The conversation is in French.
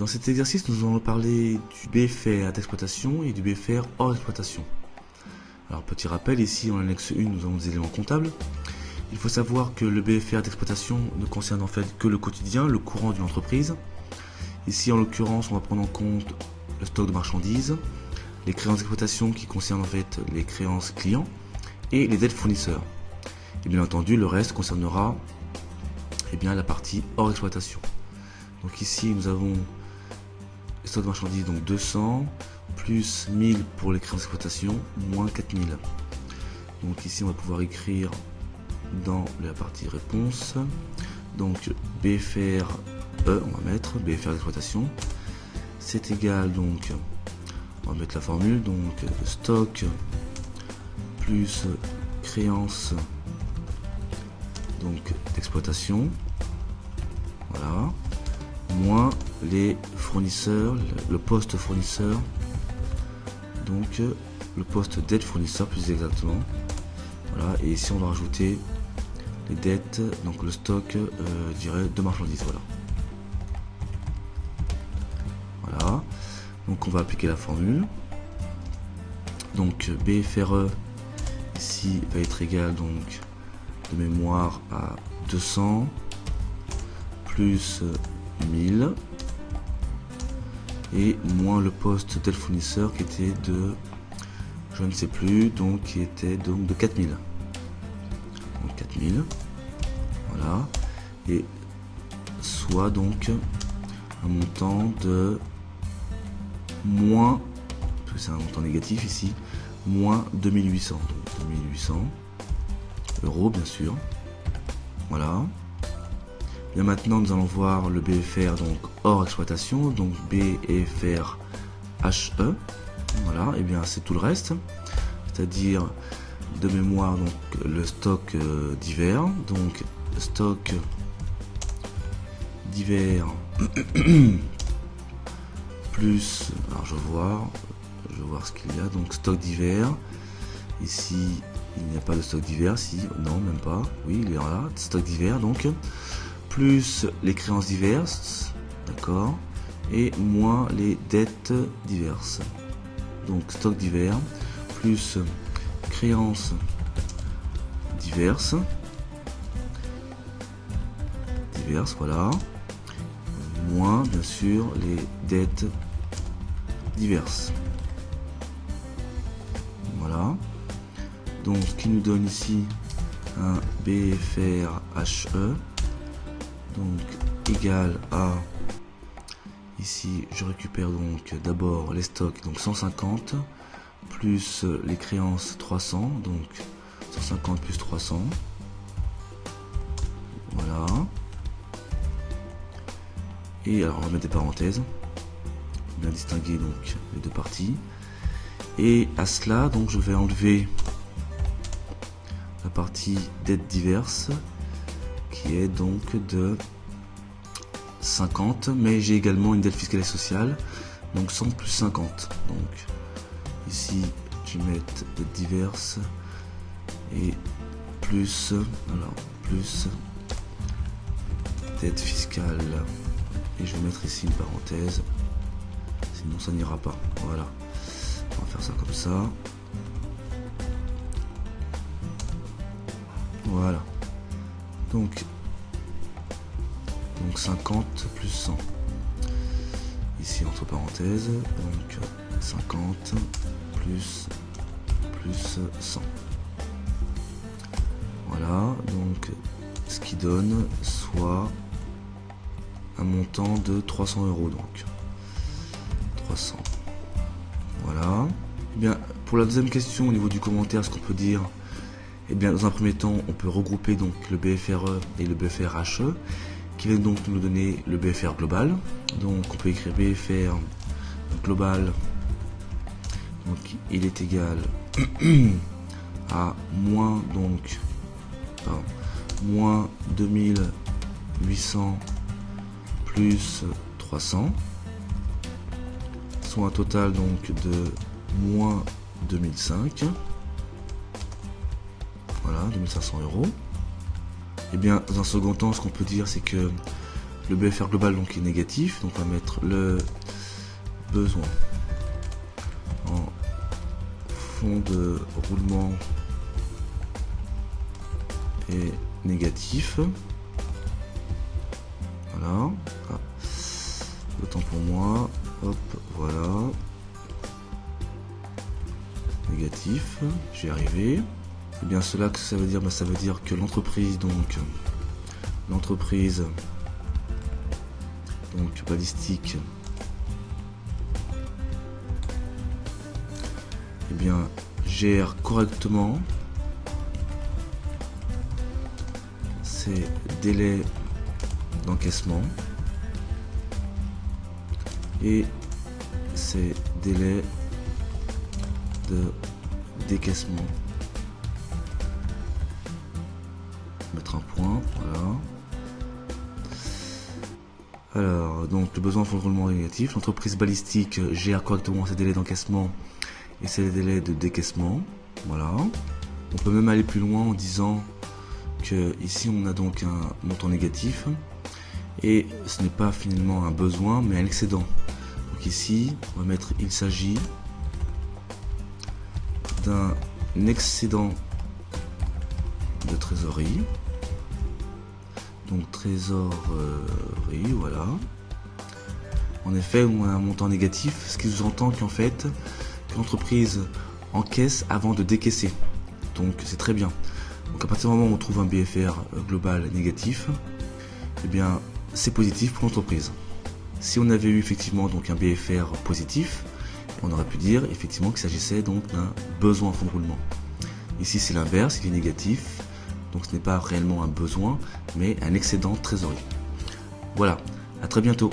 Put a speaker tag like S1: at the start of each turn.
S1: Dans cet exercice, nous allons parler du BFR d'exploitation et du BFR hors exploitation. Alors, petit rappel, ici en annexe 1, nous avons des éléments comptables. Il faut savoir que le BFR d'exploitation ne concerne en fait que le quotidien, le courant d'une entreprise. Ici, en l'occurrence, on va prendre en compte le stock de marchandises, les créances d'exploitation qui concernent en fait les créances clients et les dettes fournisseurs. Et bien entendu, le reste concernera la partie hors exploitation. Donc ici, nous avons le stock de marchandises, donc 200, plus 1000 pour les créances d'exploitation, moins 4000. Donc ici, on va pouvoir écrire dans la partie réponse, donc BFR on va mettre BFR d'exploitation, c'est égal, donc on va mettre la formule, donc stock plus créance donc d'exploitation, voilà, moins les fournisseurs, le poste fournisseur, donc le poste dette fournisseur plus exactement, voilà, et ici on va rajouter les dettes, donc le stock de marchandises, voilà, donc on va appliquer la formule, donc BFRE ici va être égal, donc de mémoire, à 200 plus 1000 et moins le poste tel fournisseur qui était de, je ne sais plus, donc qui était donc de 4000. Donc 4000, voilà, et soit donc un montant de moins, parce que c'est un montant négatif ici, moins 2800, donc 2800 euros bien sûr, voilà. Bien maintenant nous allons voir le BFR donc hors exploitation, donc BFR HE, voilà, et bien c'est tout le reste, c'est-à-dire de mémoire donc le stock divers, donc stock divers plus, alors je vais voir ce qu'il y a, donc stock divers, ici il n'y a pas de stock divers, si, non même pas, oui il est là, stock divers donc, plus les créances diverses, d'accord, et moins les dettes diverses, donc stock divers, plus créances diverses, voilà, moins bien sûr les dettes diverses, voilà, donc ce qui nous donne ici un BFR HE, donc égal à, ici je récupère donc d'abord les stocks, donc 150 plus les créances 300, donc 150 plus 300, voilà, et alors on va mettre des parenthèses, bien distinguer donc les deux parties, et à cela donc je vais enlever la partie dettes diverses qui est donc de 50, mais j'ai également une dette fiscale et sociale, donc 100 plus 50, donc ici je vais mettre dettes diverses et plus, alors plus dette fiscale, et je vais mettre ici une parenthèse, sinon ça n'ira pas, voilà, on va faire ça comme ça, voilà, donc 50 plus 100, ici entre parenthèses, donc 50 plus 100, voilà, donc ce qui donne soit un montant de 300 euros, donc 300, voilà. Et bien pour la deuxième question au niveau du commentaire, ce qu'on peut dire, et bien dans un premier temps on peut regrouper donc le BFRE et le BFR HE qui viennent donc nous donner le BFR global, donc on peut écrire BFR global, donc il est égal à moins, donc moins 2800 plus 300, soit un total donc de moins 2005, voilà, 2500 euros. Et bien dans un second temps, ce qu'on peut dire, c'est que le BFR global donc est négatif, donc on va mettre le besoin en fonds de roulement est négatif. Voilà. Ah. Autant pour moi. Hop, voilà. Négatif. J'y arrivé. Et bien cela que ça veut dire, ça veut dire que l'entreprise donc balistique, eh bien gère correctement ses délais d'encaissement et ses délais de décaissement. Mettre un point, voilà. Alors, donc le besoin en fonds de roulement est négatif. L'entreprise balistique gère correctement ses délais d'encaissement et ses délais de décaissement. Voilà. On peut même aller plus loin en disant que ici on a donc un montant négatif et ce n'est pas finalement un besoin mais un excédent. Donc ici on va mettre il s'agit d'un excédent de trésorerie. Donc trésorerie, voilà. En effet, on a un montant négatif, ce qui sous-entend qu'en fait, l'entreprise encaisse avant de décaisser. Donc c'est très bien. Donc à partir du moment où on trouve un BFR global négatif, eh bien c'est positif pour l'entreprise. Si on avait eu effectivement donc un BFR positif, on aurait pu dire effectivement qu'il s'agissait donc d'un besoin en fonds de roulement. Ici c'est l'inverse, il est négatif. Donc ce n'est pas réellement un besoin, mais un excédent de trésorerie. Voilà, à très bientôt.